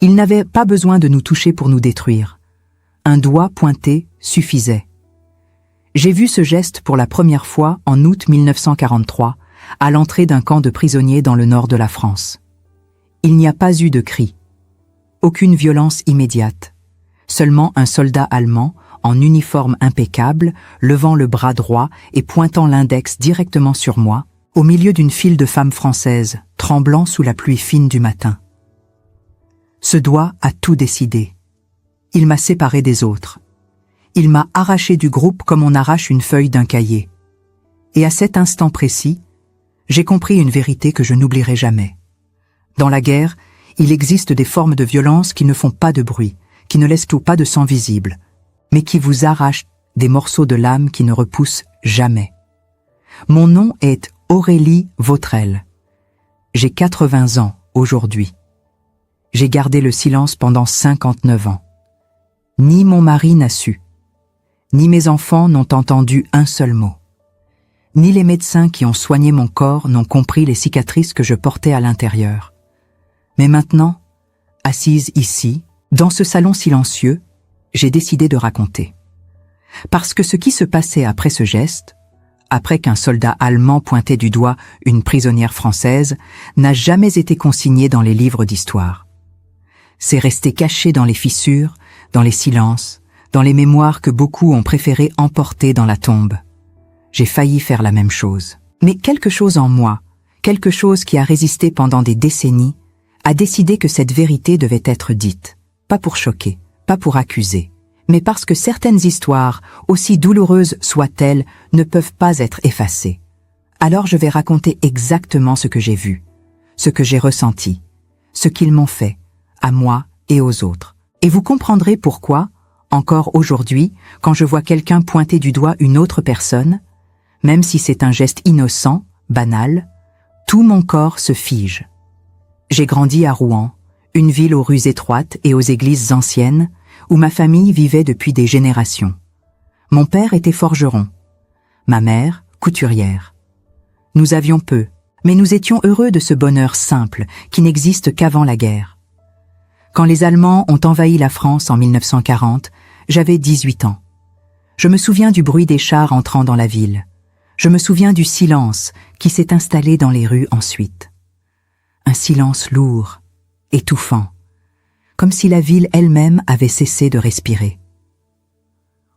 Ils n'avaient pas besoin de nous toucher pour nous détruire. Un doigt pointé suffisait. J'ai vu ce geste pour la première fois en août 1943, à l'entrée d'un camp de prisonniers dans le nord de la France. Il n'y a pas eu de cri. Aucune violence immédiate. Seulement un soldat allemand, en uniforme impeccable, levant le bras droit et pointant l'index directement sur moi, au milieu d'une file de femmes françaises, tremblant sous la pluie fine du matin. Ce doigt a tout décidé. Il m'a séparé des autres. Il m'a arraché du groupe comme on arrache une feuille d'un cahier. Et à cet instant précis, j'ai compris une vérité que je n'oublierai jamais. Dans la guerre, il existe des formes de violence qui ne font pas de bruit, qui ne laissent pas de sang visible, mais qui vous arrachent des morceaux de l'âme qui ne repoussent jamais. Mon nom est Aurélie Vautrel. J'ai 80 ans aujourd'hui. J'ai gardé le silence pendant 59 ans. Ni mon mari n'a su, ni mes enfants n'ont entendu un seul mot. Ni les médecins qui ont soigné mon corps n'ont compris les cicatrices que je portais à l'intérieur. Mais maintenant, assise ici, dans ce salon silencieux, j'ai décidé de raconter. Parce que ce qui se passait après ce geste, après qu'un soldat allemand pointait du doigt une prisonnière française, n'a jamais été consigné dans les livres d'histoire. C'est resté caché dans les fissures, dans les silences, dans les mémoires que beaucoup ont préféré emporter dans la tombe. J'ai failli faire la même chose. Mais quelque chose en moi, quelque chose qui a résisté pendant des décennies, a décidé que cette vérité devait être dite. Pas pour choquer, pas pour accuser, mais parce que certaines histoires, aussi douloureuses soient-elles, ne peuvent pas être effacées. Alors je vais raconter exactement ce que j'ai vu, ce que j'ai ressenti, ce qu'ils m'ont fait, à moi et aux autres. Et vous comprendrez pourquoi, encore aujourd'hui, quand je vois quelqu'un pointer du doigt une autre personne, même si c'est un geste innocent, banal, tout mon corps se fige. J'ai grandi à Rouen, une ville aux rues étroites et aux églises anciennes, où ma famille vivait depuis des générations. Mon père était forgeron, ma mère couturière. Nous avions peu, mais nous étions heureux de ce bonheur simple qui n'existe qu'avant la guerre. Quand les Allemands ont envahi la France en 1940, j'avais 18 ans. Je me souviens du bruit des chars entrant dans la ville. Je me souviens du silence qui s'est installé dans les rues ensuite. Un silence lourd, étouffant, comme si la ville elle-même avait cessé de respirer.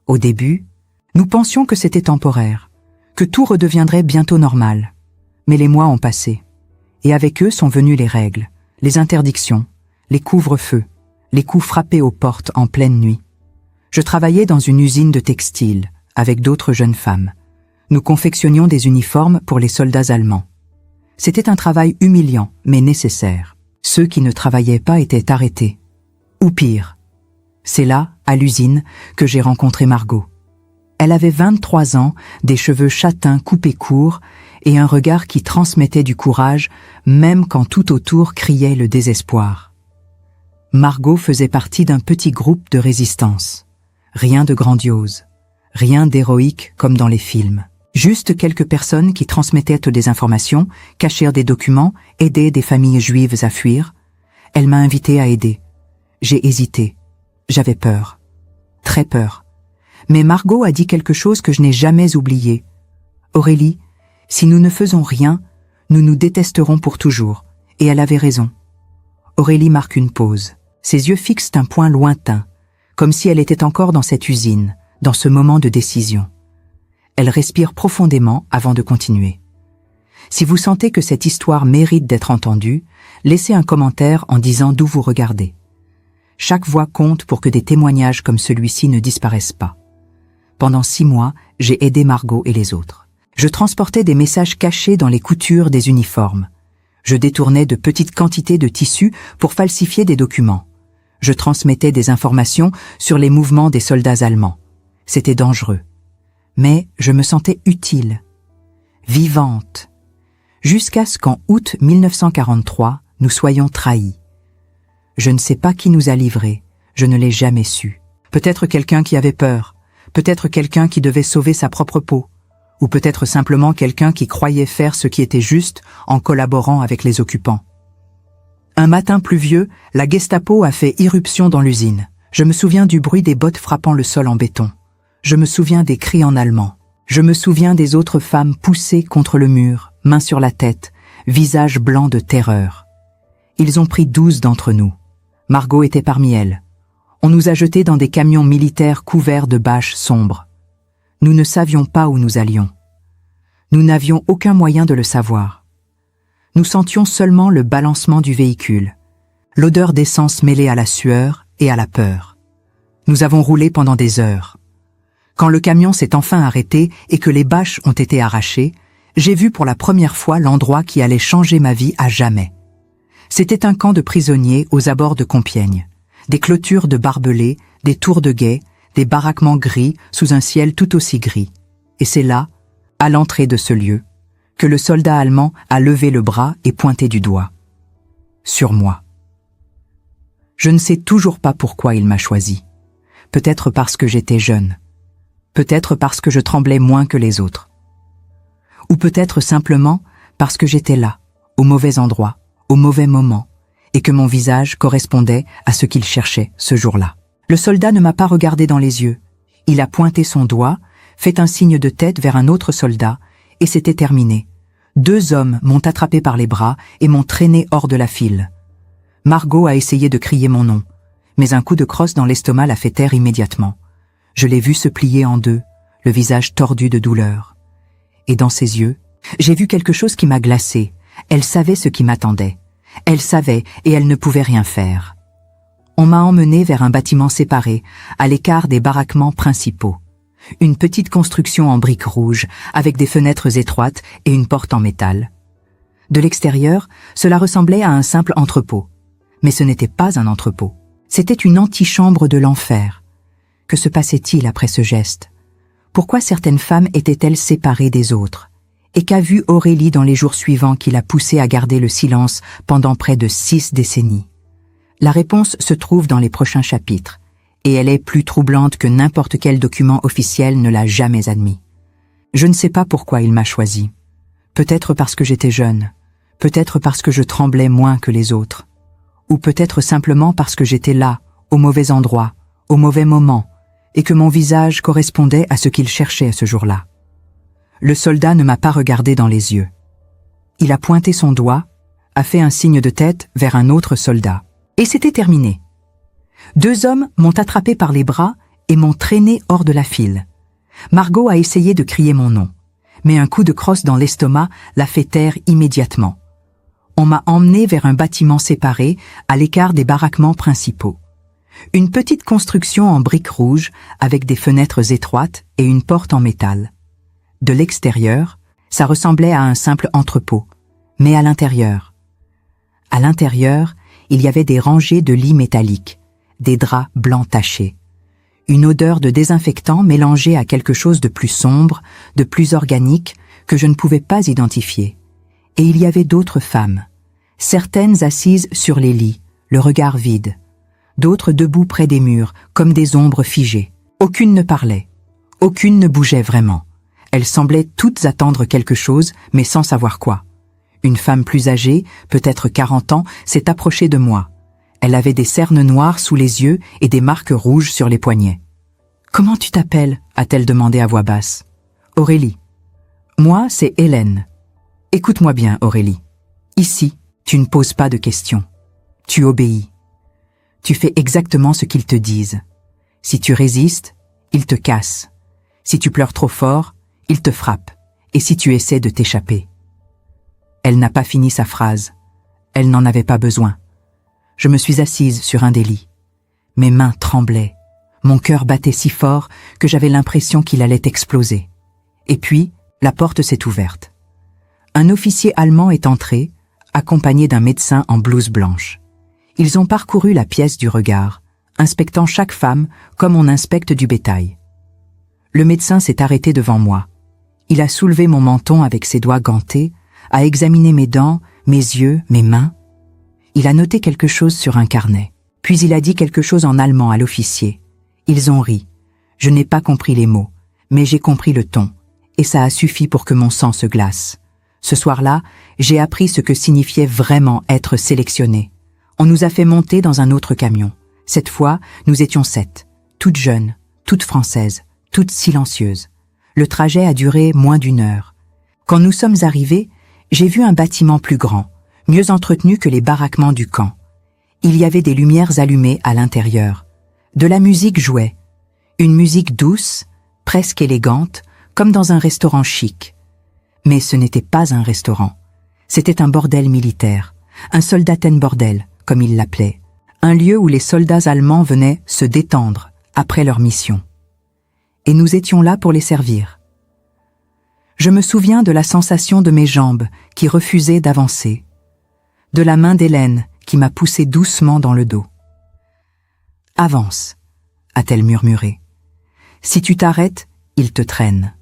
Au début, nous pensions que c'était temporaire, que tout redeviendrait bientôt normal. Mais les mois ont passé, et avec eux sont venues les règles, les interdictions, les couvre-feux, les coups frappés aux portes en pleine nuit. Je travaillais dans une usine de textile, avec d'autres jeunes femmes. Nous confectionnions des uniformes pour les soldats allemands. C'était un travail humiliant, mais nécessaire. Ceux qui ne travaillaient pas étaient arrêtés. Ou pire. C'est là, à l'usine, que j'ai rencontré Margot. Elle avait 23 ans, des cheveux châtains coupés courts et un regard qui transmettait du courage, même quand tout autour criait le désespoir. Margot faisait partie d'un petit groupe de résistance. Rien de grandiose, rien d'héroïque comme dans les films. Juste quelques personnes qui transmettaient des informations, cachèrent des documents, aidaient des familles juives à fuir. Elle m'a invité à aider. J'ai hésité. J'avais peur. Très peur. Mais Margot a dit quelque chose que je n'ai jamais oublié. « Aurélie, si nous ne faisons rien, nous nous détesterons pour toujours. » Et elle avait raison. Aurélie marque une pause. Ses yeux fixent un point lointain, comme si elle était encore dans cette usine, dans ce moment de décision. Elle respire profondément avant de continuer. Si vous sentez que cette histoire mérite d'être entendue, laissez un commentaire en disant d'où vous regardez. Chaque voix compte pour que des témoignages comme celui-ci ne disparaissent pas. Pendant 6 mois, j'ai aidé Margot et les autres. Je transportais des messages cachés dans les coutures des uniformes. Je détournais de petites quantités de tissus pour falsifier des documents. Je transmettais des informations sur les mouvements des soldats allemands. C'était dangereux. Mais je me sentais utile, vivante, jusqu'à ce qu'en août 1943, nous soyons trahis. Je ne sais pas qui nous a livrés, je ne l'ai jamais su. Peut-être quelqu'un qui avait peur, peut-être quelqu'un qui devait sauver sa propre peau, ou peut-être simplement quelqu'un qui croyait faire ce qui était juste en collaborant avec les occupants. Un matin pluvieux, la Gestapo a fait irruption dans l'usine. Je me souviens du bruit des bottes frappant le sol en béton. Je me souviens des cris en allemand. Je me souviens des autres femmes poussées contre le mur, mains sur la tête, visage blanc de terreur. Ils ont pris 12 d'entre nous. Margot était parmi elles. On nous a jetés dans des camions militaires couverts de bâches sombres. Nous ne savions pas où nous allions. Nous n'avions aucun moyen de le savoir. Nous sentions seulement le balancement du véhicule, l'odeur d'essence mêlée à la sueur et à la peur. Nous avons roulé pendant des heures. Quand le camion s'est enfin arrêté et que les bâches ont été arrachées, j'ai vu pour la première fois l'endroit qui allait changer ma vie à jamais. C'était un camp de prisonniers aux abords de Compiègne. Des clôtures de barbelés, des tours de guet, des baraquements gris sous un ciel tout aussi gris. Et c'est là, à l'entrée de ce lieu, que le soldat allemand a levé le bras et pointé du doigt. Sur moi. Je ne sais toujours pas pourquoi il m'a choisi. Peut-être parce que j'étais jeune. Peut-être parce que je tremblais moins que les autres. Ou peut-être simplement parce que j'étais là, au mauvais endroit, au mauvais moment, et que mon visage correspondait à ce qu'il cherchait ce jour-là. Le soldat ne m'a pas regardé dans les yeux. Il a pointé son doigt, fait un signe de tête vers un autre soldat, et c'était terminé. 2 hommes m'ont attrapé par les bras et m'ont traîné hors de la file. Margot a essayé de crier mon nom, mais un coup de crosse dans l'estomac l'a fait taire immédiatement. Je l'ai vue se plier en deux, le visage tordu de douleur. Et dans ses yeux, j'ai vu quelque chose qui m'a glacé. Elle savait ce qui m'attendait. Elle savait et elle ne pouvait rien faire. On m'a emmené vers un bâtiment séparé, à l'écart des baraquements principaux. Une petite construction en briques rouges, avec des fenêtres étroites et une porte en métal. De l'extérieur, cela ressemblait à un simple entrepôt. Mais ce n'était pas un entrepôt. C'était une antichambre de l'enfer. Que se passait-il après ce geste? Pourquoi certaines femmes étaient-elles séparées des autres? Et qu'a vu Aurélie dans les jours suivants qui l'a poussée à garder le silence pendant près de 6 décennies? La réponse se trouve dans les prochains chapitres, et elle est plus troublante que n'importe quel document officiel ne l'a jamais admis. Je ne sais pas pourquoi il m'a choisi. Peut-être parce que j'étais jeune, peut-être parce que je tremblais moins que les autres, ou peut-être simplement parce que j'étais là, au mauvais endroit, au mauvais moment, et que mon visage correspondait à ce qu'il cherchait ce jour-là. Le soldat ne m'a pas regardé dans les yeux. Il a pointé son doigt, a fait un signe de tête vers un autre soldat. Et c'était terminé. 2 hommes m'ont attrapé par les bras et m'ont traîné hors de la file. Margot a essayé de crier mon nom, mais un coup de crosse dans l'estomac l'a fait taire immédiatement. On m'a emmené vers un bâtiment séparé, à l'écart des baraquements principaux. Une petite construction en briques rouges, avec des fenêtres étroites et une porte en métal. De l'extérieur, ça ressemblait à un simple entrepôt, mais à l'intérieur, il y avait des rangées de lits métalliques, des draps blancs tachés, une odeur de désinfectant mélangée à quelque chose de plus sombre, de plus organique, que je ne pouvais pas identifier. Et il y avait d'autres femmes, certaines assises sur les lits, le regard vide, d'autres debout près des murs, comme des ombres figées. Aucune ne parlait, aucune ne bougeait vraiment. Elles semblaient toutes attendre quelque chose, mais sans savoir quoi. Une femme plus âgée, peut-être 40 ans, s'est approchée de moi. Elle avait des cernes noires sous les yeux et des marques rouges sur les poignets. « Comment tu t'appelles » a-t-elle demandé à voix basse. « Aurélie. »« Moi, c'est Hélène. »« Écoute-moi bien, Aurélie. Ici, tu ne poses pas de questions. Tu obéis. Tu fais exactement ce qu'ils te disent. Si tu résistes, ils te cassent. Si tu pleures trop fort, ils te frappent. Et si tu essaies de t'échapper. » Elle n'a pas fini sa phrase. Elle n'en avait pas besoin. Je me suis assise sur un des lits. Mes mains tremblaient. Mon cœur battait si fort que j'avais l'impression qu'il allait exploser. Et puis, la porte s'est ouverte. Un officier allemand est entré, accompagné d'un médecin en blouse blanche. Ils ont parcouru la pièce du regard, inspectant chaque femme comme on inspecte du bétail. Le médecin s'est arrêté devant moi. Il a soulevé mon menton avec ses doigts gantés, a examiné mes dents, mes yeux, mes mains. Il a noté quelque chose sur un carnet. Puis il a dit quelque chose en allemand à l'officier. Ils ont ri. Je n'ai pas compris les mots, mais j'ai compris le ton. Et ça a suffi pour que mon sang se glace. Ce soir-là, j'ai appris ce que signifiait vraiment être sélectionné. On nous a fait monter dans un autre camion. Cette fois, nous étions 7, toutes jeunes, toutes françaises, toutes silencieuses. Le trajet a duré moins d'1 heure. Quand nous sommes arrivés, j'ai vu un bâtiment plus grand, mieux entretenu que les baraquements du camp. Il y avait des lumières allumées à l'intérieur. De la musique jouait. Une musique douce, presque élégante, comme dans un restaurant chic. Mais ce n'était pas un restaurant. C'était un bordel militaire, un soldatenbordel, comme ils l'appelaient. Un lieu où les soldats allemands venaient se détendre après leur mission. Et nous étions là pour les servir. Je me souviens de la sensation de mes jambes qui refusaient d'avancer, de la main d'Hélène qui m'a poussé doucement dans le dos. « Avance », a-t-elle murmuré. « Si tu t'arrêtes, il te traîne. »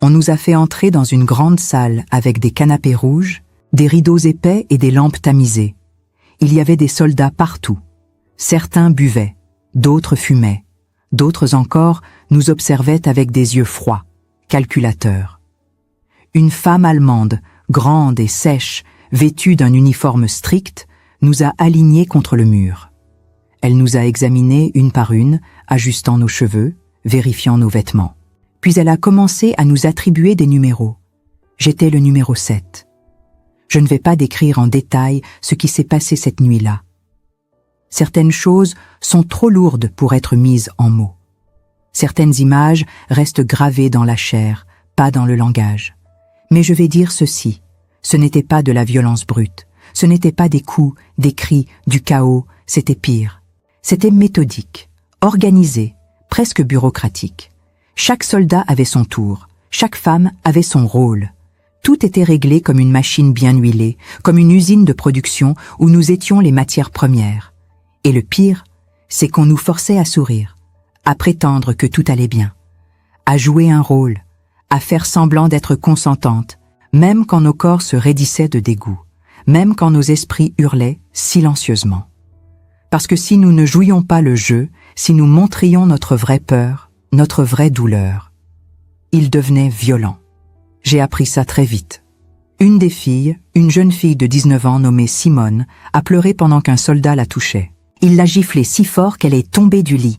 On nous a fait entrer dans une grande salle avec des canapés rouges, des rideaux épais et des lampes tamisées. Il y avait des soldats partout. Certains buvaient, d'autres fumaient, d'autres encore nous observaient avec des yeux froids, calculateurs. Une femme allemande, grande et sèche, vêtue d'un uniforme strict, nous a alignés contre le mur. Elle nous a examinés une par une, ajustant nos cheveux, vérifiant nos vêtements. Puis elle a commencé à nous attribuer des numéros. J'étais le numéro 7. Je ne vais pas décrire en détail ce qui s'est passé cette nuit-là. Certaines choses sont trop lourdes pour être mises en mots. Certaines images restent gravées dans la chair, pas dans le langage. Mais je vais dire ceci, ce n'était pas de la violence brute, ce n'était pas des coups, des cris, du chaos, c'était pire. C'était méthodique, organisé, presque bureaucratique. Chaque soldat avait son tour, chaque femme avait son rôle. Tout était réglé comme une machine bien huilée, comme une usine de production où nous étions les matières premières. Et le pire, c'est qu'on nous forçait à sourire, à prétendre que tout allait bien, à jouer un rôle, à faire semblant d'être consentantes, même quand nos corps se raidissaient de dégoût, même quand nos esprits hurlaient silencieusement. Parce que si nous ne jouions pas le jeu, si nous montrions notre vraie peur, notre vraie douleur, il devenait violent. J'ai appris ça très vite. Une des filles, une jeune fille de 19 ans nommée Simone, a pleuré pendant qu'un soldat la touchait. Il l'a giflée si fort qu'elle est tombée du lit.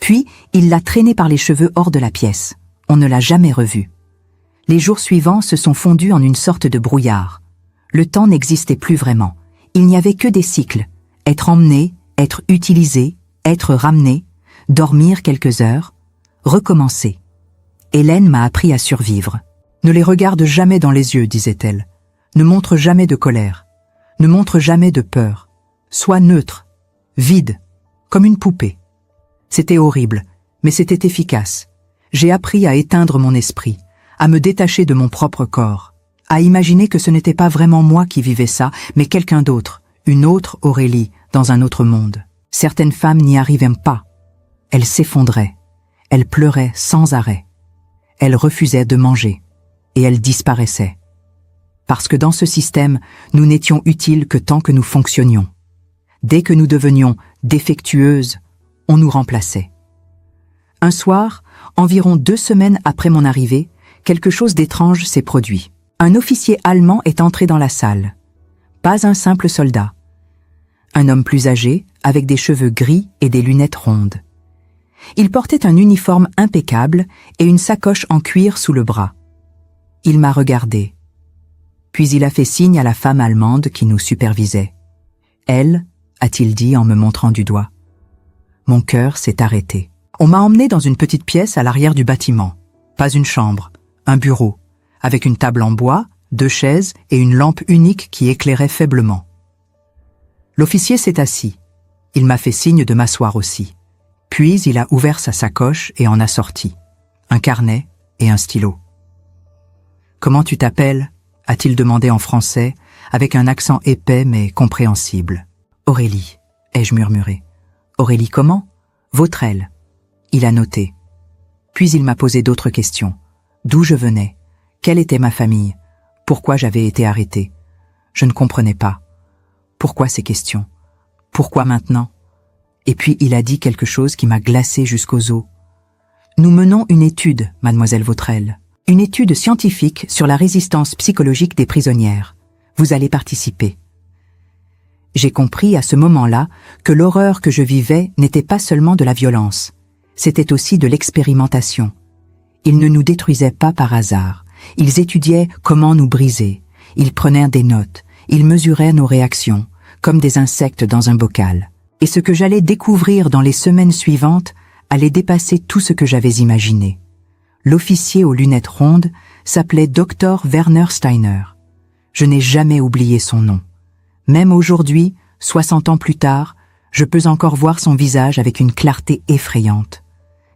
Puis, il l'a traînée par les cheveux hors de la pièce. On ne l'a jamais revue. Les jours suivants se sont fondus en une sorte de brouillard. Le temps n'existait plus vraiment. Il n'y avait que des cycles. Être emmené, être utilisé, être ramené, dormir quelques heures, recommencer. Hélène m'a appris à survivre. Ne les regarde jamais dans les yeux, disait-elle. Ne montre jamais de colère. Ne montre jamais de peur. Sois neutre, vide, comme une poupée. C'était horrible, mais c'était efficace. J'ai appris à éteindre mon esprit, à me détacher de mon propre corps, à imaginer que ce n'était pas vraiment moi qui vivais ça, mais quelqu'un d'autre, une autre Aurélie, dans un autre monde. Certaines femmes n'y arrivaient pas. Elles s'effondraient. Elles pleuraient sans arrêt. Elles refusaient de manger. Et elles disparaissaient. Parce que dans ce système, nous n'étions utiles que tant que nous fonctionnions. Dès que nous devenions défectueuses, on nous remplaçait. Un soir, environ 2 semaines après mon arrivée, quelque chose d'étrange s'est produit. Un officier allemand est entré dans la salle. Pas un simple soldat. Un homme plus âgé, avec des cheveux gris et des lunettes rondes. Il portait un uniforme impeccable et une sacoche en cuir sous le bras. Il m'a regardé. Puis il a fait signe à la femme allemande qui nous supervisait. Elle, a-t-il dit en me montrant du doigt. Mon cœur s'est arrêté. On m'a emmené dans une petite pièce à l'arrière du bâtiment. Pas une chambre, un bureau, avec une table en bois, 2 chaises et une lampe unique qui éclairait faiblement. L'officier s'est assis. Il m'a fait signe de m'asseoir aussi. Puis il a ouvert sa sacoche et en a sorti. Un carnet et un stylo. « Comment tu t'appelles » a-t-il demandé en français, avec un accent épais mais compréhensible. « Aurélie » ai-je murmuré. « Aurélie comment ?»« Vautrelle. » Il a noté. Puis il m'a posé d'autres questions. D'où je venais? Quelle était ma famille? Pourquoi j'avais été arrêté? Je ne comprenais pas. Pourquoi ces questions? Pourquoi maintenant? Et puis il a dit quelque chose qui m'a glacé jusqu'aux os. « Nous menons une étude, mademoiselle Vautrelle. Une étude scientifique sur la résistance psychologique des prisonnières. Vous allez participer. » J'ai compris à ce moment-là que l'horreur que je vivais n'était pas seulement de la violence, c'était aussi de l'expérimentation. Ils ne nous détruisaient pas par hasard, ils étudiaient comment nous briser, ils prenaient des notes, ils mesuraient nos réactions, comme des insectes dans un bocal. Et ce que j'allais découvrir dans les semaines suivantes allait dépasser tout ce que j'avais imaginé. L'officier aux lunettes rondes s'appelait Dr. Werner Steiner. Je n'ai jamais oublié son nom. Même aujourd'hui, 60 ans plus tard, je peux encore voir son visage avec une clarté effrayante.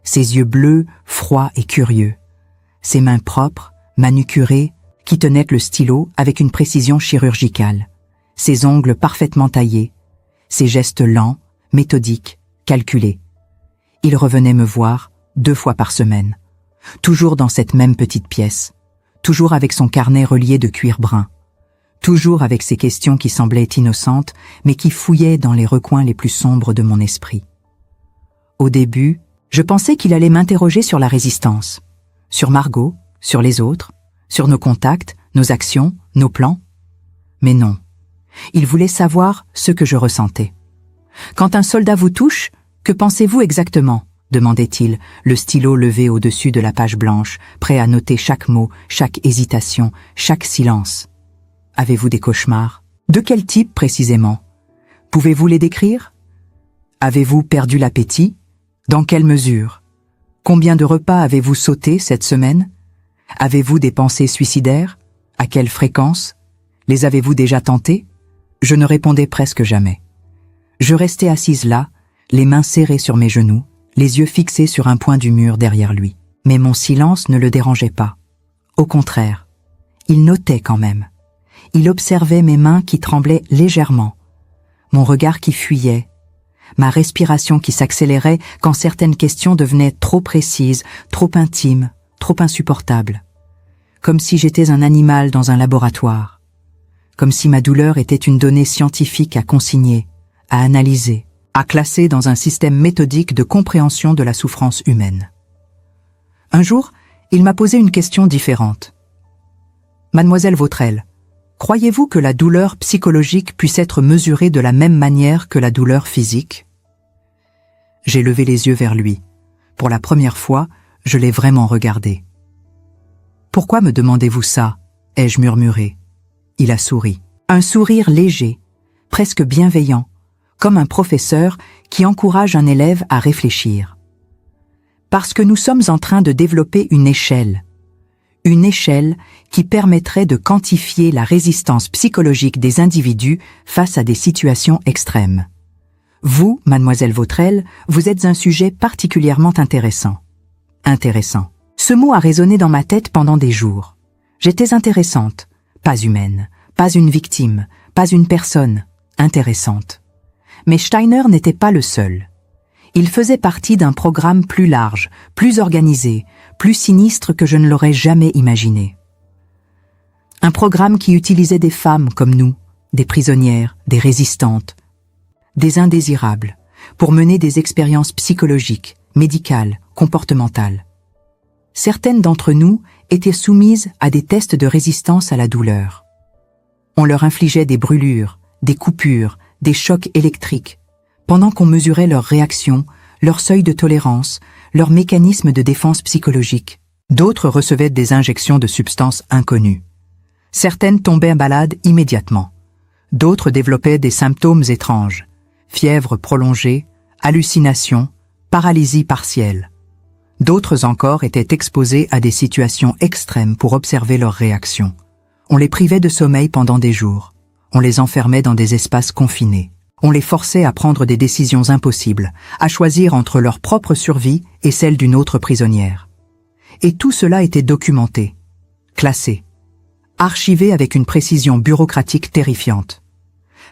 Ses yeux bleus, froids et curieux. Ses mains propres, manucurées, qui tenaient le stylo avec une précision chirurgicale. Ses ongles parfaitement taillés. Ses gestes lents, méthodiques, calculés. Il revenait me voir 2 fois par semaine. Toujours dans cette même petite pièce. Toujours avec son carnet relié de cuir brun. Toujours avec ces questions qui semblaient innocentes, mais qui fouillaient dans les recoins les plus sombres de mon esprit. Au début, je pensais qu'il allait m'interroger sur la résistance, sur Margot, sur les autres, sur nos contacts, nos actions, nos plans. Mais non, il voulait savoir ce que je ressentais. « Quand un soldat vous touche, que pensez-vous exactement ?» demandait-il, le stylo levé au-dessus de la page blanche, prêt à noter chaque mot, chaque hésitation, chaque silence. Avez-vous des cauchemars? De quel type précisément? Pouvez-vous les décrire? Avez-vous perdu l'appétit? Dans quelle mesure? Combien de repas avez-vous sauté cette semaine? Avez-vous des pensées suicidaires? À quelle fréquence? Les avez-vous déjà tentées? Je ne répondais presque jamais. Je restais assise là, les mains serrées sur mes genoux, les yeux fixés sur un point du mur derrière lui. Mais mon silence ne le dérangeait pas. Au contraire, il notait quand même. Il observait mes mains qui tremblaient légèrement, mon regard qui fuyait, ma respiration qui s'accélérait quand certaines questions devenaient trop précises, trop intimes, trop insupportables. Comme si j'étais un animal dans un laboratoire. Comme si ma douleur était une donnée scientifique à consigner, à analyser, à classer dans un système méthodique de compréhension de la souffrance humaine. Un jour, il m'a posé une question différente. « Mademoiselle Vautrelle, croyez-vous que la douleur psychologique puisse être mesurée de la même manière que la douleur physique ?» J'ai levé les yeux vers lui. Pour la première fois, je l'ai vraiment regardé. « Pourquoi me demandez-vous ça ?» ai-je murmuré. Il a souri. Un sourire léger, presque bienveillant, comme un professeur qui encourage un élève à réfléchir. Parce que nous sommes en train de développer une échelle qui permettrait de quantifier la résistance psychologique des individus face à des situations extrêmes. Vous, mademoiselle Vautrelle, vous êtes un sujet particulièrement intéressant. Intéressant. Ce mot a résonné dans ma tête pendant des jours. J'étais intéressante, pas humaine, pas une victime, pas une personne, intéressante. Mais Steiner n'était pas le seul. Il faisait partie d'un programme plus large, plus organisé, plus sinistre que je ne l'aurais jamais imaginé. Un programme qui utilisait des femmes comme nous, des prisonnières, des résistantes, des indésirables, pour mener des expériences psychologiques, médicales, comportementales. Certaines d'entre nous étaient soumises à des tests de résistance à la douleur. On leur infligeait des brûlures, des coupures, des chocs électriques, pendant qu'on mesurait leurs réactions, leur seuil de tolérance, leur mécanisme de défense psychologique. D'autres recevaient des injections de substances inconnues. Certaines tombaient malades immédiatement. D'autres développaient des symptômes étranges, fièvre prolongée, hallucinations, paralysie partielle. D'autres encore étaient exposés à des situations extrêmes pour observer leurs réactions. On les privait de sommeil pendant des jours. On les enfermait dans des espaces confinés. On les forçait à prendre des décisions impossibles, à choisir entre leur propre survie et celle d'une autre prisonnière. Et tout cela était documenté, classé, archivé avec une précision bureaucratique terrifiante.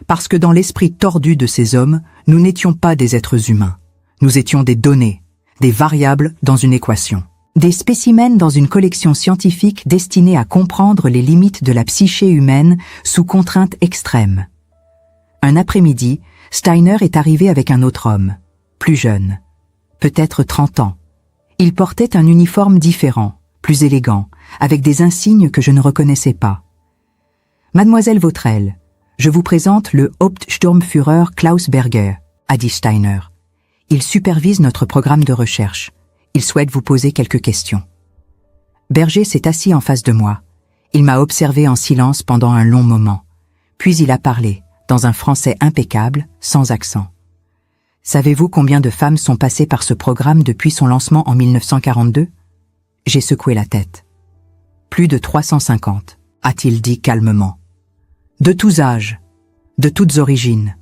Parce que dans l'esprit tordu de ces hommes, nous n'étions pas des êtres humains. Nous étions des données, des variables dans une équation. Des spécimens dans une collection scientifique destinée à comprendre les limites de la psyché humaine sous contraintes extrêmes. Un après-midi, Steiner est arrivé avec un autre homme, plus jeune, peut-être 30 ans. Il portait un uniforme différent, plus élégant, avec des insignes que je ne reconnaissais pas. « Mademoiselle Vautrelle, Je vous présente le Hauptsturmführer Klaus Berger, a dit Steiner. Il supervise notre programme de recherche. Il souhaite vous poser quelques questions. Berger s'est assis en face de moi. Il m'a observé en silence pendant un long moment. Puis il a parlé, dans un français impeccable, sans accent. Savez-vous combien de femmes sont passées par ce programme depuis son lancement en 1942 ? J'ai secoué la tête. Plus de 350, a-t-il dit calmement. De tous âges, de toutes origines.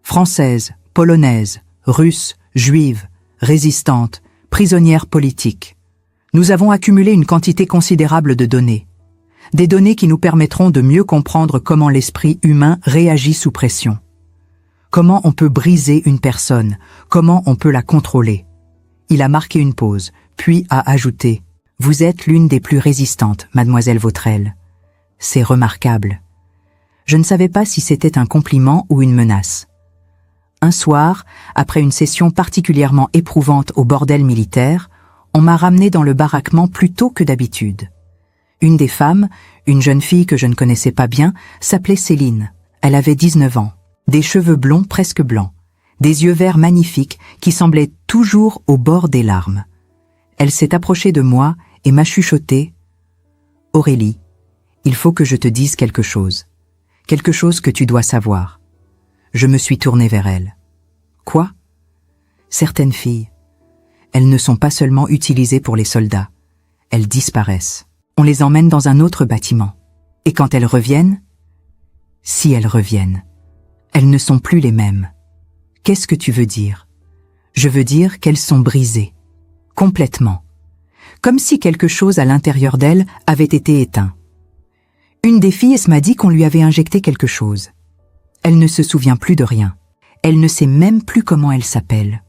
Françaises, polonaises, russes, juives, résistantes, prisonnières politiques. Nous avons accumulé une quantité considérable de données. Des données qui nous permettront de mieux comprendre comment l'esprit humain réagit sous pression. Comment on peut briser une personne, comment on peut la contrôler. Il a marqué une pause, puis a ajouté « Vous êtes l'une des plus résistantes, mademoiselle Vautrelle. C'est remarquable. » Je ne savais pas si c'était un compliment ou une menace. Un soir, après une session particulièrement éprouvante au bordel militaire, on m'a ramené dans le baraquement plus tôt que d'habitude. Une des femmes, une jeune fille que je ne connaissais pas bien, s'appelait Céline. Elle avait 19 ans, des cheveux blonds presque blancs, des yeux verts magnifiques qui semblaient toujours au bord des larmes. Elle s'est approchée de moi et m'a chuchoté « Aurélie, il faut que je te dise quelque chose que tu dois savoir. » Je me suis tournée vers elle. « Quoi ? » Certaines filles, elles ne sont pas seulement utilisées pour les soldats, elles disparaissent. On les emmène dans un autre bâtiment. Et quand elles reviennent, si elles reviennent, elles ne sont plus les mêmes. Qu'est-ce que tu veux dire ? Je veux dire qu'elles sont brisées. Complètement. Comme si quelque chose à l'intérieur d'elles avait été éteint. Une des filles m'a dit qu'on lui avait injecté quelque chose. Elle ne se souvient plus de rien. Elle ne sait même plus comment elle s'appelle.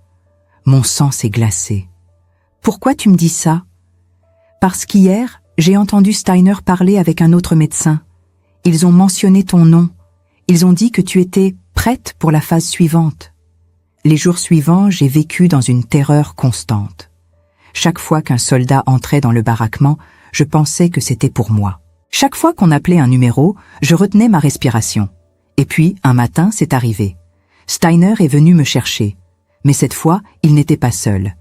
Mon sang s'est glacé. Pourquoi tu me dis ça ? Parce qu'hier, j'ai entendu Steiner parler avec un autre médecin. Ils ont mentionné ton nom. Ils ont dit que tu étais prête pour la phase suivante. Les jours suivants, j'ai vécu dans une terreur constante. Chaque fois qu'un soldat entrait dans le baraquement, je pensais que c'était pour moi. Chaque fois qu'on appelait un numéro, je retenais ma respiration. Et puis, un matin, c'est arrivé. Steiner est venu me chercher. Mais cette fois, il n'était pas seul.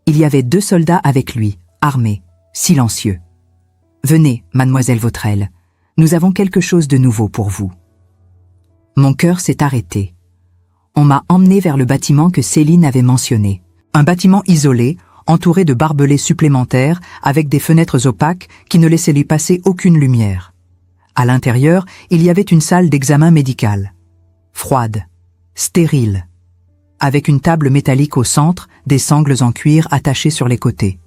Il y avait 2 soldats avec lui, armés, silencieux. « Venez, mademoiselle Vautrelle, nous avons quelque chose de nouveau pour vous. » Mon cœur s'est arrêté. On m'a emmené vers le bâtiment que Céline avait mentionné. Un bâtiment isolé, entouré de barbelés supplémentaires, avec des fenêtres opaques qui ne laissaient lui passer aucune lumière. À l'intérieur, il y avait une salle d'examen médical. Froide, stérile, avec une table métallique au centre, des sangles en cuir attachées sur les côtés.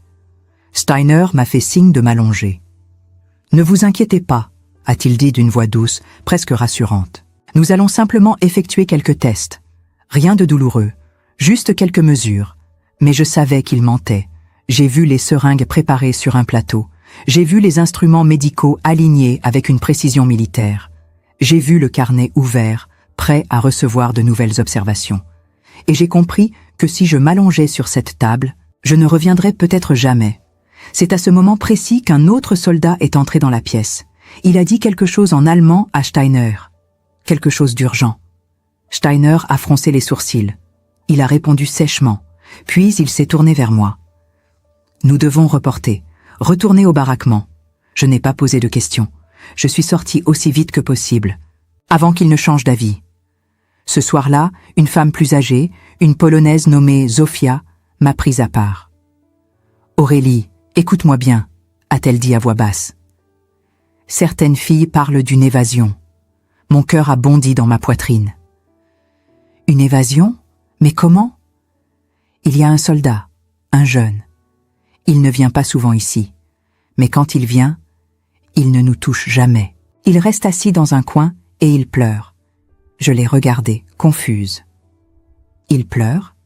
Steiner m'a fait signe de m'allonger. « Ne vous inquiétez pas, » a-t-il dit d'une voix douce, presque rassurante. « Nous allons simplement effectuer quelques tests. Rien de douloureux, juste quelques mesures. Mais je savais qu'il mentait. J'ai vu les seringues préparées sur un plateau. J'ai vu les instruments médicaux alignés avec une précision militaire. J'ai vu le carnet ouvert, prêt à recevoir de nouvelles observations. Et j'ai compris que si je m'allongeais sur cette table, je ne reviendrais peut-être jamais. C'est à ce moment précis qu'un autre soldat est entré dans la pièce. Il a dit quelque chose en allemand à Steiner. Quelque chose d'urgent. Steiner a froncé les sourcils. Il a répondu sèchement. Puis il s'est tourné vers moi. Nous devons reporter. Retourner au baraquement. Je n'ai pas posé de questions. Je suis sorti aussi vite que possible, avant qu'il ne change d'avis. Ce soir-là, une femme plus âgée, une Polonaise nommée Zofia, m'a prise à part. « Aurélie, écoute-moi bien », a-t-elle dit à voix basse. Certaines filles parlent d'une évasion. Mon cœur a bondi dans ma poitrine. Une évasion ? Mais comment ? Il y a un soldat, un jeune. Il ne vient pas souvent ici, mais quand il vient, il ne nous touche jamais. Il reste assis dans un coin et il pleure. Je l'ai regardé, confuse. Il pleure ?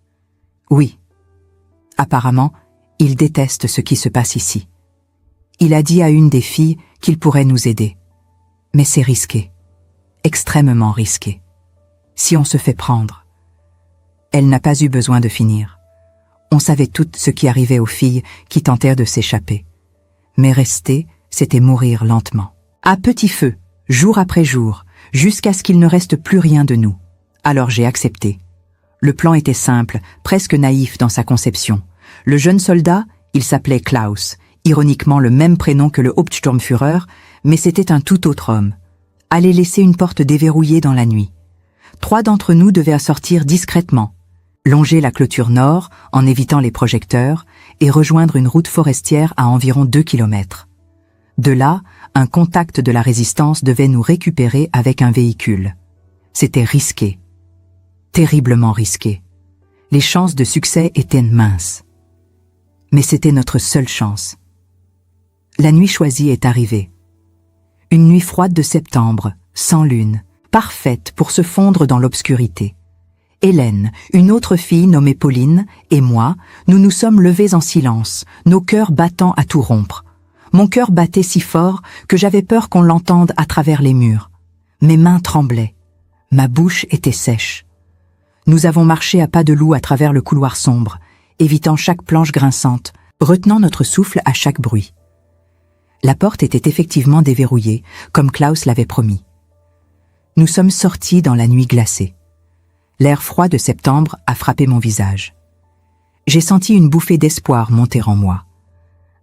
Oui. Apparemment, il déteste ce qui se passe ici. Il a dit à une des filles qu'il pourrait nous aider. Mais c'est risqué. Extrêmement risqué. Si on se fait prendre. Elle n'a pas eu besoin de finir. On savait toutes ce qui arrivait aux filles qui tentèrent de s'échapper. Mais rester, c'était mourir lentement. À petit feu, jour après jour, jusqu'à ce qu'il ne reste plus rien de nous. Alors j'ai accepté. Le plan était simple, presque naïf dans sa conception. Le jeune soldat, il s'appelait Klaus, ironiquement le même prénom que le Hauptsturmführer, mais c'était un tout autre homme. Allait laisser une porte déverrouillée dans la nuit. 3 d'entre nous devaient sortir discrètement, longer la clôture nord en évitant les projecteurs et rejoindre une route forestière à environ 2 kilomètres. De là, un contact de la résistance devait nous récupérer avec un véhicule. C'était risqué. Terriblement risqué. Les chances de succès étaient minces. Mais c'était notre seule chance. La nuit choisie est arrivée. Une nuit froide de septembre, sans lune, parfaite pour se fondre dans l'obscurité. Hélène, une autre fille nommée Pauline, et moi, nous nous sommes levés en silence, nos cœurs battant à tout rompre. Mon cœur battait si fort que j'avais peur qu'on l'entende à travers les murs. Mes mains tremblaient. Ma bouche était sèche. Nous avons marché à pas de loup à travers le couloir sombre, évitant chaque planche grinçante, retenant notre souffle à chaque bruit. La porte était effectivement déverrouillée, comme Klaus l'avait promis. Nous sommes sortis dans la nuit glacée. L'air froid de septembre a frappé mon visage. J'ai senti une bouffée d'espoir monter en moi.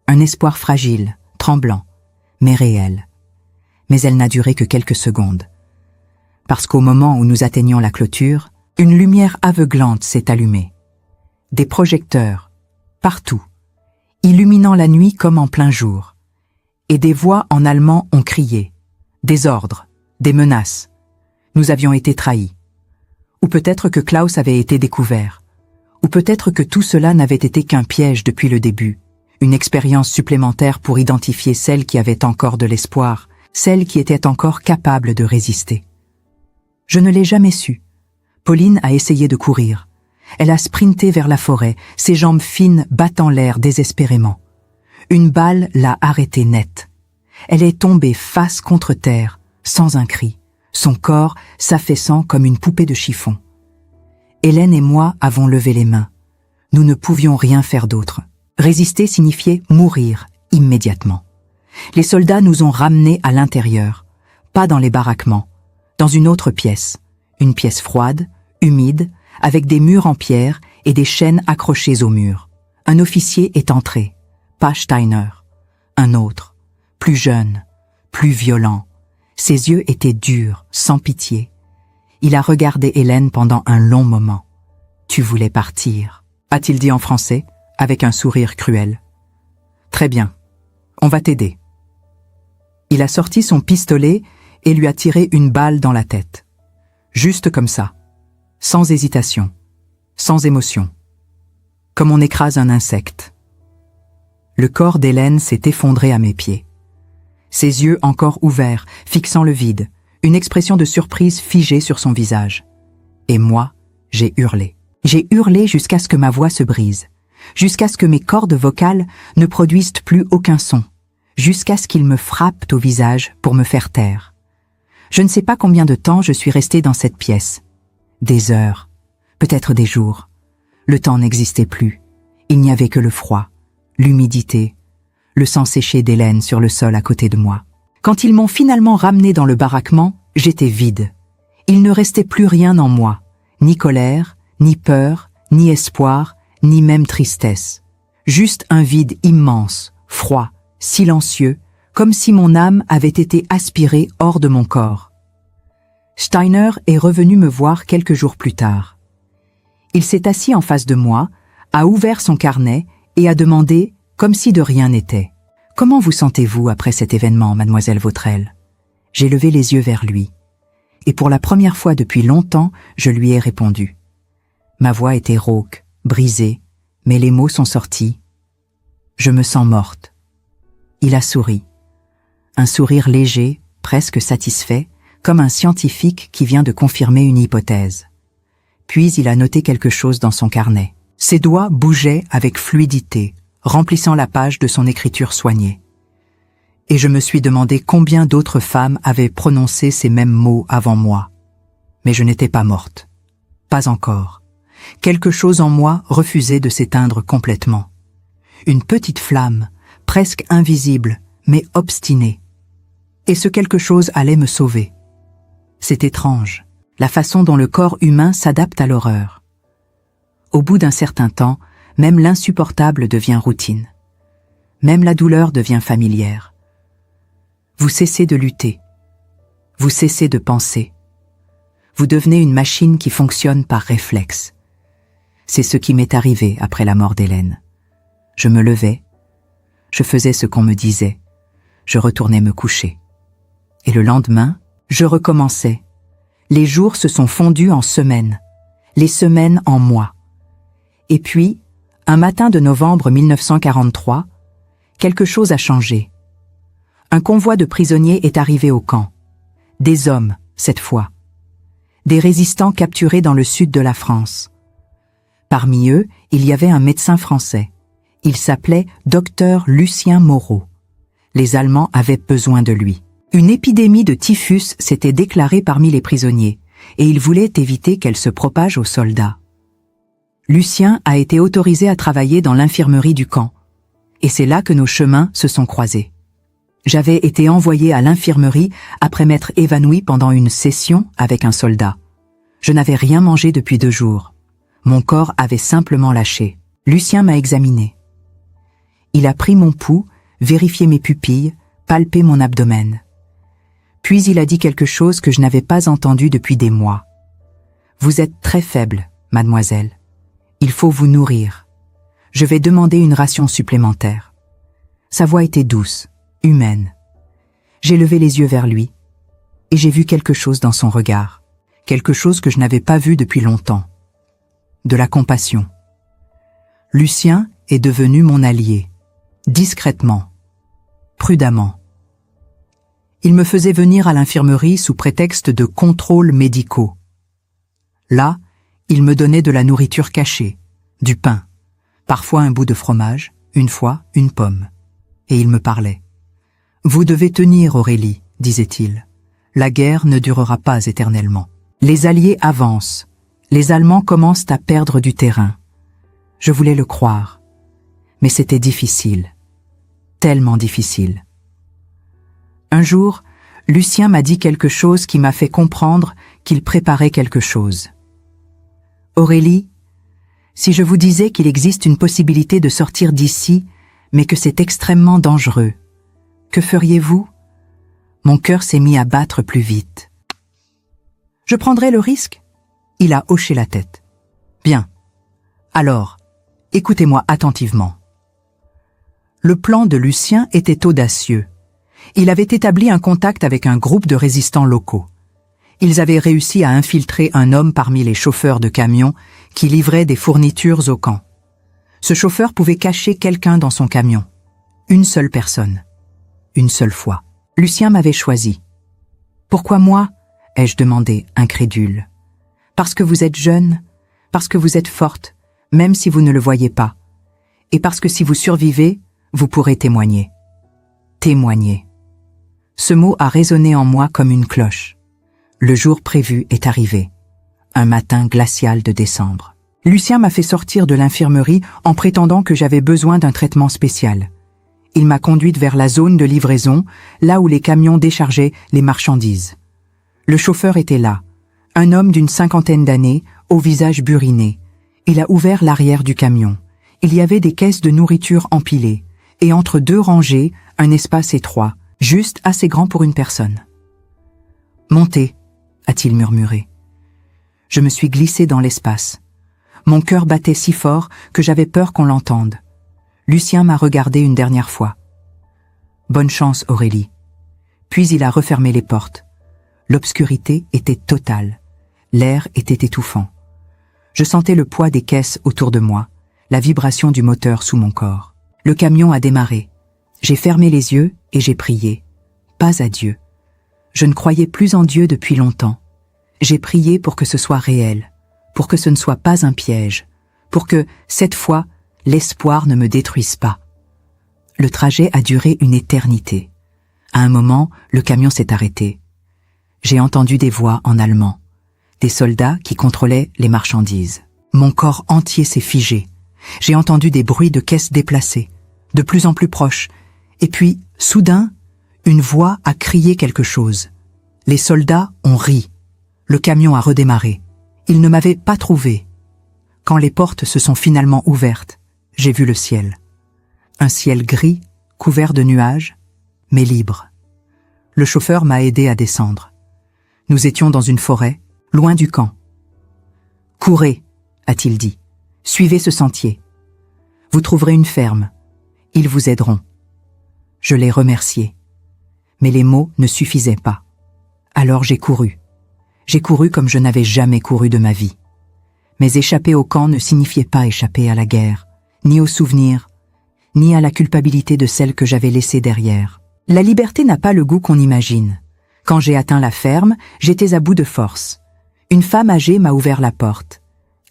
Un espoir fragile, tremblant, mais réel. Mais elle n'a duré que quelques secondes. Parce qu'au moment où nous atteignions la clôture, une lumière aveuglante s'est allumée. Des projecteurs, partout, illuminant la nuit comme en plein jour. Et des voix en allemand ont crié. Des ordres, des menaces. Nous avions été trahis. Ou peut-être que Klaus avait été découvert. Ou peut-être que tout cela n'avait été qu'un piège depuis le début. Une expérience supplémentaire pour identifier celle qui avait encore de l'espoir, celle qui était encore capable de résister. Je ne l'ai jamais su. Pauline a essayé de courir. Elle a sprinté vers la forêt, ses jambes fines battant l'air désespérément. Une balle l'a arrêtée net. Elle est tombée face contre terre, sans un cri, son corps s'affaissant comme une poupée de chiffon. Hélène et moi avons levé les mains. Nous ne pouvions rien faire d'autre. Résister signifiait mourir immédiatement. Les soldats nous ont ramenés à l'intérieur, pas dans les baraquements, dans une autre pièce, une pièce froide, humide, avec des murs en pierre et des chaînes accrochées aux murs. Un officier est entré, pas Steiner, un autre, plus jeune, plus violent. Ses yeux étaient durs, sans pitié. Il a regardé Hélène pendant un long moment. « Tu voulais partir », a-t-il dit en français, avec un sourire cruel. « Très bien, on va t'aider. » Il a sorti son pistolet et lui a tiré une balle dans la tête. Juste comme ça, sans hésitation, sans émotion, comme on écrase un insecte. Le corps d'Hélène s'est effondré à mes pieds. Ses yeux encore ouverts, fixant le vide, une expression de surprise figée sur son visage. Et moi, j'ai hurlé. J'ai hurlé jusqu'à ce que ma voix se brise, jusqu'à ce que mes cordes vocales ne produisent plus aucun son, jusqu'à ce qu'ils me frappent au visage pour me faire taire. Je ne sais pas combien de temps je suis restée dans cette pièce. Des heures, peut-être des jours. Le temps n'existait plus. Il n'y avait que le froid, l'humidité, le sang séché d'Hélène sur le sol à côté de moi. Quand ils m'ont finalement ramené dans le baraquement, j'étais vide. Il ne restait plus rien en moi, ni colère, ni peur, ni espoir, ni même tristesse. Juste un vide immense, froid, silencieux, comme si mon âme avait été aspirée hors de mon corps. Steiner est revenu me voir quelques jours plus tard. Il s'est assis en face de moi, a ouvert son carnet et a demandé, comme si de rien n'était, « Comment vous sentez-vous après cet événement, mademoiselle Vautrelle ?» J'ai levé les yeux vers lui. Et pour la première fois depuis longtemps, je lui ai répondu. Ma voix était rauque, brisée, mais les mots sont sortis. « Je me sens morte. » Il a souri. Un sourire léger, presque satisfait, comme un scientifique qui vient de confirmer une hypothèse. Puis il a noté quelque chose dans son carnet. Ses doigts bougeaient avec fluidité, remplissant la page de son écriture soignée. Et je me suis demandé combien d'autres femmes avaient prononcé ces mêmes mots avant moi. Mais je n'étais pas morte. Pas encore. Quelque chose en moi refusait de s'éteindre complètement. Une petite flamme, presque invisible, mais obstinée. Et ce quelque chose allait me sauver. C'est étrange, la façon dont le corps humain s'adapte à l'horreur. Au bout d'un certain temps, même l'insupportable devient routine. Même la douleur devient familière. Vous cessez de lutter. Vous cessez de penser. Vous devenez une machine qui fonctionne par réflexe. C'est ce qui m'est arrivé après la mort d'Hélène. Je me levais, je faisais ce qu'on me disait, je retournais me coucher. Et le lendemain, je recommençais. Les jours se sont fondus en semaines, les semaines en mois. Et puis, un matin de novembre 1943, quelque chose a changé. Un convoi de prisonniers est arrivé au camp. Des hommes, cette fois. Des résistants capturés dans le sud de la France. Parmi eux, il y avait un médecin français. Il s'appelait Dr Lucien Moreau. Les Allemands avaient besoin de lui. Une épidémie de typhus s'était déclarée parmi les prisonniers, et ils voulaient éviter qu'elle se propage aux soldats. Lucien a été autorisé à travailler dans l'infirmerie du camp, et c'est là que nos chemins se sont croisés. J'avais été envoyé à l'infirmerie après m'être évanoui pendant une session avec un soldat. Je n'avais rien mangé depuis 2 jours. Mon corps avait simplement lâché. Lucien m'a examiné. Il a pris mon pouls, vérifié mes pupilles, palpé mon abdomen. Puis il a dit quelque chose que je n'avais pas entendu depuis des mois. « Vous êtes très faible, mademoiselle. Il faut vous nourrir. Je vais demander une ration supplémentaire. » Sa voix était douce, humaine. J'ai levé les yeux vers lui, et j'ai vu quelque chose dans son regard, quelque chose que je n'avais pas vu depuis longtemps. De la compassion. Lucien est devenu mon allié, discrètement, prudemment. Il me faisait venir à l'infirmerie sous prétexte de contrôles médicaux. Là, il me donnait de la nourriture cachée, du pain, parfois un bout de fromage, une fois une pomme. Et il me parlait. « Vous devez tenir, Aurélie, disait-il. La guerre ne durera pas éternellement. Les Alliés avancent. Les Allemands commencent à perdre du terrain. » Je voulais le croire. Mais c'était difficile. Tellement difficile. Un jour, Lucien m'a dit quelque chose qui m'a fait comprendre qu'il préparait quelque chose. « Aurélie, si je vous disais qu'il existe une possibilité de sortir d'ici, mais que c'est extrêmement dangereux, que feriez-vous » Mon cœur s'est mis à battre plus vite. « Je prendrai le risque ?» Il a hoché la tête. « Bien. Alors, écoutez-moi attentivement. » Le plan de Lucien était audacieux. Il avait établi un contact avec un groupe de résistants locaux. Ils avaient réussi à infiltrer un homme parmi les chauffeurs de camions qui livraient des fournitures au camp. Ce chauffeur pouvait cacher quelqu'un dans son camion. Une seule personne. Une seule fois. Lucien m'avait choisi. « Pourquoi moi ?» ai-je demandé, incrédule. « Parce que vous êtes jeune, parce que vous êtes forte, même si vous ne le voyez pas. Et parce que si vous survivez, vous pourrez témoigner. » Témoigner. Ce mot a résonné en moi comme une cloche. Le jour prévu est arrivé. Un matin glacial de décembre. Lucien m'a fait sortir de l'infirmerie en prétendant que j'avais besoin d'un traitement spécial. Il m'a conduite vers la zone de livraison, là où les camions déchargeaient les marchandises. Le chauffeur était là, un homme d'une 50aine d'années, au visage buriné. Il a ouvert l'arrière du camion. Il y avait des caisses de nourriture empilées, et entre 2 rangées, un espace étroit, juste assez grand pour une personne. « Montez », a-t-il murmuré. Je me suis glissé dans l'espace. Mon cœur battait si fort que j'avais peur qu'on l'entende. Lucien m'a regardé une dernière fois. « Bonne chance, Aurélie. » Puis il a refermé les portes. L'obscurité était totale. L'air était étouffant. Je sentais le poids des caisses autour de moi, la vibration du moteur sous mon corps. Le camion a démarré. J'ai fermé les yeux et j'ai prié. Pas à Dieu. Je ne croyais plus en Dieu depuis longtemps. J'ai prié pour que ce soit réel, pour que ce ne soit pas un piège, pour que, cette fois, l'espoir ne me détruise pas. Le trajet a duré une éternité. À un moment, le camion s'est arrêté. J'ai entendu des voix en allemand, des soldats qui contrôlaient les marchandises. Mon corps entier s'est figé. J'ai entendu des bruits de caisses déplacées, de plus en plus proches, et puis, soudain, une voix a crié quelque chose. Les soldats ont ri. Le camion a redémarré. Ils ne m'avaient pas trouvé. Quand les portes se sont finalement ouvertes, j'ai vu le ciel. Un ciel gris, couvert de nuages, mais libre. Le chauffeur m'a aidé à descendre. Nous étions dans une forêt, loin du camp. « Courez », a-t-il dit. « Suivez ce sentier. Vous trouverez une ferme. Ils vous aideront. » Je l'ai remercié. Mais les mots ne suffisaient pas. Alors j'ai couru. J'ai couru comme je n'avais jamais couru de ma vie. Mais échapper au camp ne signifiait pas échapper à la guerre, ni aux souvenirs, ni à la culpabilité de celle que j'avais laissée derrière. La liberté n'a pas le goût qu'on imagine. Quand j'ai atteint la ferme, j'étais à bout de force. Une femme âgée m'a ouvert la porte.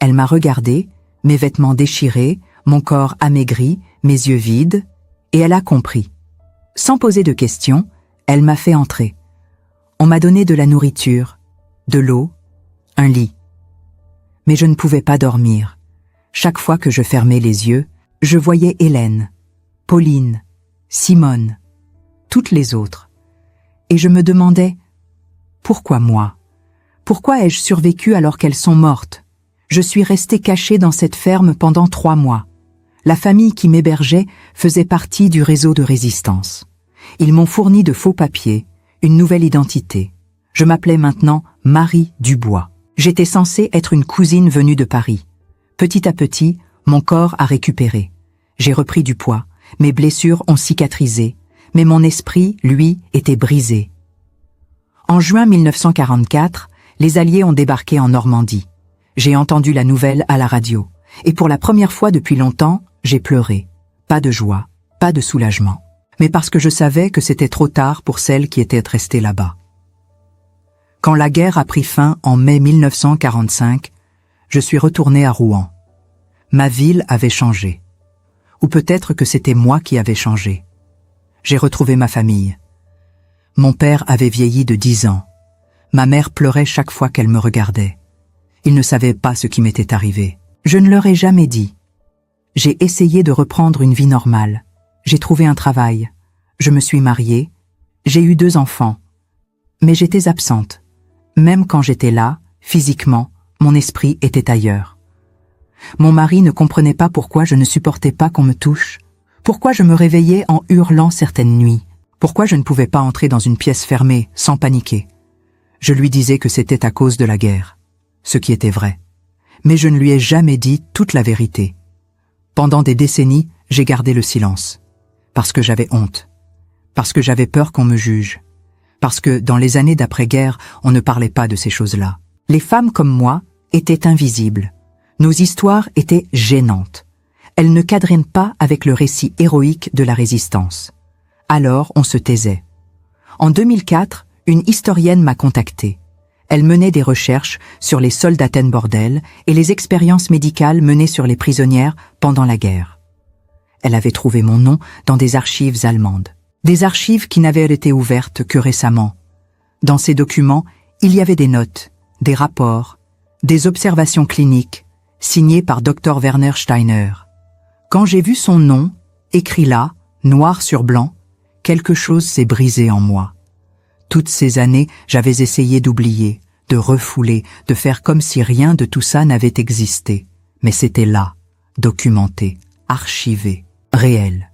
Elle m'a regardé, mes vêtements déchirés, mon corps amaigri, mes yeux vides, et elle a compris. Sans poser de questions, elle m'a fait entrer. On m'a donné de la nourriture, de l'eau, un lit. Mais je ne pouvais pas dormir. Chaque fois que je fermais les yeux, je voyais Hélène, Pauline, Simone, toutes les autres. Et je me demandais, pourquoi moi? Pourquoi ai-je survécu alors qu'elles sont mortes? Je suis restée cachée dans cette ferme pendant 3 mois. La famille qui m'hébergeait faisait partie du réseau de résistance. Ils m'ont fourni de faux papiers, une nouvelle identité. Je m'appelais maintenant Marie Dubois. J'étais censée être une cousine venue de Paris. Petit à petit, mon corps a récupéré. J'ai repris du poids, mes blessures ont cicatrisé, mais mon esprit, lui, était brisé. En juin 1944, les Alliés ont débarqué en Normandie. J'ai entendu la nouvelle à la radio, et pour la première fois depuis longtemps, j'ai pleuré. Pas de joie, pas de soulagement, mais parce que je savais que c'était trop tard pour celles qui étaient restées là-bas. Quand la guerre a pris fin en mai 1945, je suis retournée à Rouen. Ma ville avait changé. Ou peut-être que c'était moi qui avais changé. J'ai retrouvé ma famille. Mon père avait vieilli de 10 ans. Ma mère pleurait chaque fois qu'elle me regardait. Ils ne savaient pas ce qui m'était arrivé. Je ne leur ai jamais dit. J'ai essayé de reprendre une vie normale. J'ai trouvé un travail. Je me suis mariée. J'ai eu 2 enfants. Mais j'étais absente. Même quand j'étais là, physiquement, mon esprit était ailleurs. Mon mari ne comprenait pas pourquoi je ne supportais pas qu'on me touche, pourquoi je me réveillais en hurlant certaines nuits, pourquoi je ne pouvais pas entrer dans une pièce fermée sans paniquer. Je lui disais que c'était à cause de la guerre, ce qui était vrai. Mais je ne lui ai jamais dit toute la vérité. Pendant des décennies, j'ai gardé le silence, parce que j'avais honte, parce que j'avais peur qu'on me juge. Parce que dans les années d'après-guerre, on ne parlait pas de ces choses-là. Les femmes comme moi étaient invisibles. Nos histoires étaient gênantes. Elles ne cadraient pas avec le récit héroïque de la résistance. Alors on se taisait. En 2004, une historienne m'a contactée. Elle menait des recherches sur les Soldatenbordel et les expériences médicales menées sur les prisonnières pendant la guerre. Elle avait trouvé mon nom dans des archives allemandes. Des archives qui n'avaient été ouvertes que récemment. Dans ces documents, il y avait des notes, des rapports, des observations cliniques, signées par Dr Werner Steiner. Quand j'ai vu son nom, écrit là, noir sur blanc, quelque chose s'est brisé en moi. Toutes ces années, j'avais essayé d'oublier, de refouler, de faire comme si rien de tout ça n'avait existé. Mais c'était là, documenté, archivé, réel.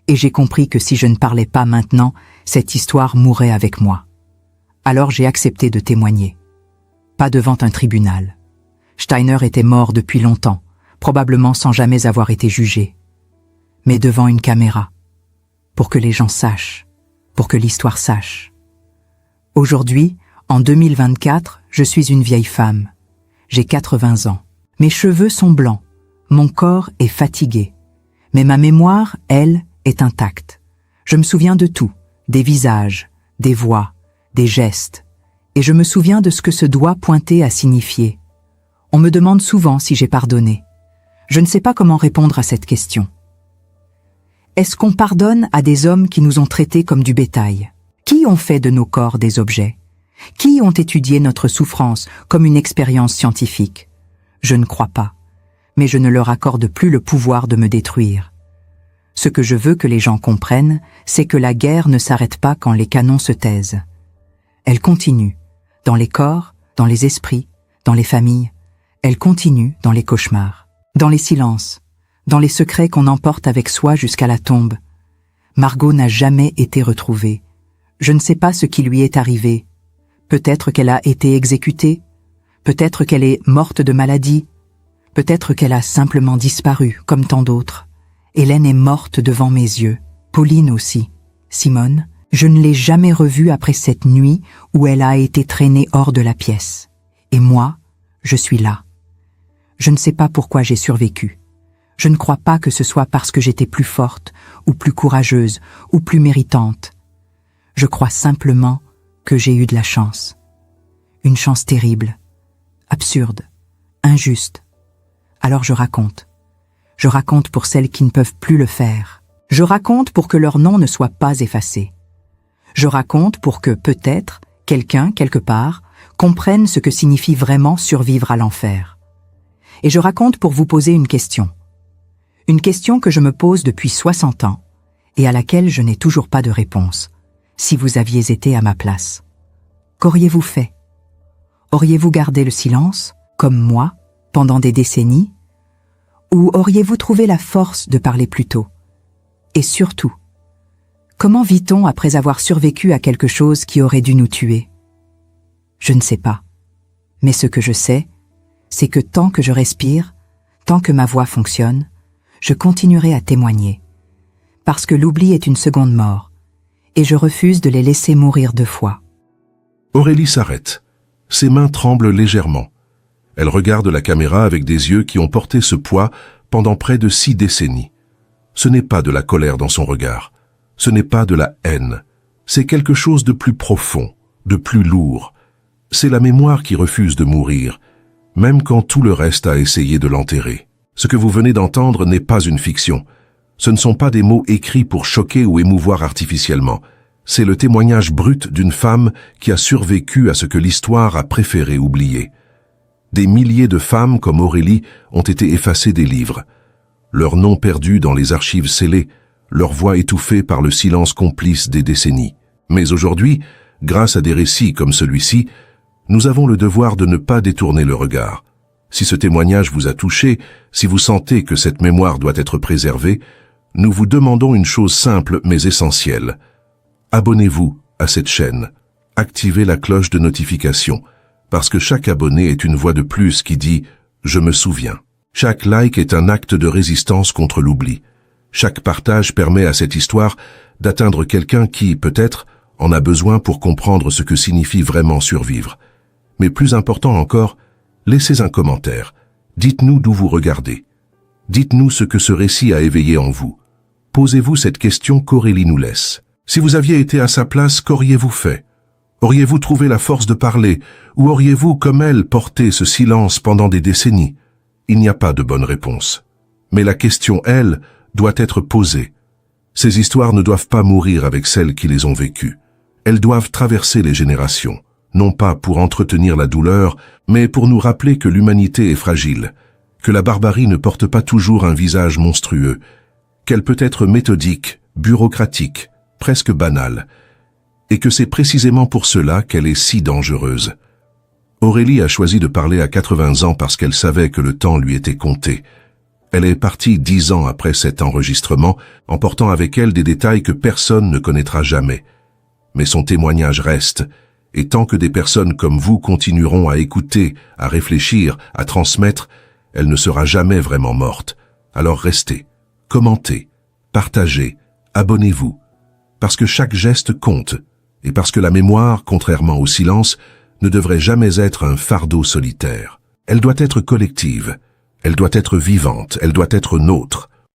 Et j'ai compris que si je ne parlais pas maintenant, cette histoire mourrait avec moi. Alors j'ai accepté de témoigner. Pas devant un tribunal. Steiner était mort depuis longtemps, probablement sans jamais avoir été jugé. Mais devant une caméra. Pour que les gens sachent, pour que l'histoire sache. Aujourd'hui, en 2024, je suis une vieille femme. J'ai 80 ans. Mes cheveux sont blancs. Mon corps est fatigué. Mais ma mémoire, elle, est intacte. Je me souviens de tout, des visages, des voix, des gestes, et je me souviens de ce que ce doigt pointé a signifié. On me demande souvent si j'ai pardonné. Je ne sais pas comment répondre à cette question. Est-ce qu'on pardonne à des hommes qui nous ont traités comme du bétail? Qui ont fait de nos corps des objets? Qui ont étudié notre souffrance comme une expérience scientifique? Je ne crois pas, mais je ne leur accorde plus le pouvoir de me détruire. Ce que je veux que les gens comprennent, c'est que la guerre ne s'arrête pas quand les canons se taisent. Elle continue, dans les corps, dans les esprits, dans les familles. Elle continue dans les cauchemars, dans les silences, dans les secrets qu'on emporte avec soi jusqu'à la tombe. Margot n'a jamais été retrouvée. Je ne sais pas ce qui lui est arrivé. Peut-être qu'elle a été exécutée. Peut-être qu'elle est morte de maladie. Peut-être qu'elle a simplement disparu, comme tant d'autres. Hélène est morte devant mes yeux. Pauline aussi. Simone, je ne l'ai jamais revue après cette nuit où elle a été traînée hors de la pièce. Et moi, je suis là. Je ne sais pas pourquoi j'ai survécu. Je ne crois pas que ce soit parce que j'étais plus forte, ou plus courageuse, ou plus méritante. Je crois simplement que j'ai eu de la chance. Une chance terrible, absurde, injuste. Alors je raconte. Je raconte pour celles qui ne peuvent plus le faire. Je raconte pour que leur nom ne soit pas effacé. Je raconte pour que, peut-être, quelqu'un, quelque part, comprenne ce que signifie vraiment survivre à l'enfer. Et je raconte pour vous poser une question. Une question que je me pose depuis 60 ans et à laquelle je n'ai toujours pas de réponse. Si vous aviez été à ma place, qu'auriez-vous fait? Auriez-vous gardé le silence, comme moi, pendant des décennies? Ou auriez-vous trouvé la force de parler plus tôt? Et surtout, comment vit-on après avoir survécu à quelque chose qui aurait dû nous tuer? Je ne sais pas. Mais ce que je sais, c'est que tant que je respire, tant que ma voix fonctionne, je continuerai à témoigner. Parce que l'oubli est une seconde mort, et je refuse de les laisser mourir 2 fois. Aurélie s'arrête. Ses mains tremblent légèrement. Elle regarde la caméra avec des yeux qui ont porté ce poids pendant près de 6 décennies. Ce n'est pas de la colère dans son regard. Ce n'est pas de la haine. C'est quelque chose de plus profond, de plus lourd. C'est la mémoire qui refuse de mourir, même quand tout le reste a essayé de l'enterrer. Ce que vous venez d'entendre n'est pas une fiction. Ce ne sont pas des mots écrits pour choquer ou émouvoir artificiellement. C'est le témoignage brut d'une femme qui a survécu à ce que l'histoire a préféré oublier. Des milliers de femmes comme Aurélie ont été effacées des livres. Leurs noms perdus dans les archives scellées, leur voix étouffée par le silence complice des décennies. Mais aujourd'hui, grâce à des récits comme celui-ci, nous avons le devoir de ne pas détourner le regard. Si ce témoignage vous a touché, si vous sentez que cette mémoire doit être préservée, nous vous demandons une chose simple mais essentielle. Abonnez-vous à cette chaîne. Activez la cloche de notification, parce que chaque abonné est une voix de plus qui dit « Je me souviens ». Chaque like est un acte de résistance contre l'oubli. Chaque partage permet à cette histoire d'atteindre quelqu'un qui, peut-être, en a besoin pour comprendre ce que signifie vraiment survivre. Mais plus important encore, laissez un commentaire. Dites-nous d'où vous regardez. Dites-nous ce que ce récit a éveillé en vous. Posez-vous cette question qu'Aurélie nous laisse. Si vous aviez été à sa place, qu'auriez-vous fait? Auriez-vous trouvé la force de parler, ou auriez-vous, comme elle, porté ce silence pendant des décennies? Il n'y a pas de bonne réponse. Mais la question, elle, doit être posée. Ces histoires ne doivent pas mourir avec celles qui les ont vécues. Elles doivent traverser les générations, non pas pour entretenir la douleur, mais pour nous rappeler que l'humanité est fragile, que la barbarie ne porte pas toujours un visage monstrueux, qu'elle peut être méthodique, bureaucratique, presque banale, et que c'est précisément pour cela qu'elle est si dangereuse. Aurélie a choisi de parler à 80 ans parce qu'elle savait que le temps lui était compté. Elle est partie 10 ans après cet enregistrement, emportant avec elle des détails que personne ne connaîtra jamais. Mais son témoignage reste, et tant que des personnes comme vous continueront à écouter, à réfléchir, à transmettre, elle ne sera jamais vraiment morte. Alors restez, commentez, partagez, abonnez-vous. Parce que chaque geste compte, et parce que la mémoire, contrairement au silence, ne devrait jamais être un fardeau solitaire. Elle doit être collective, elle doit être vivante, elle doit être nôtre.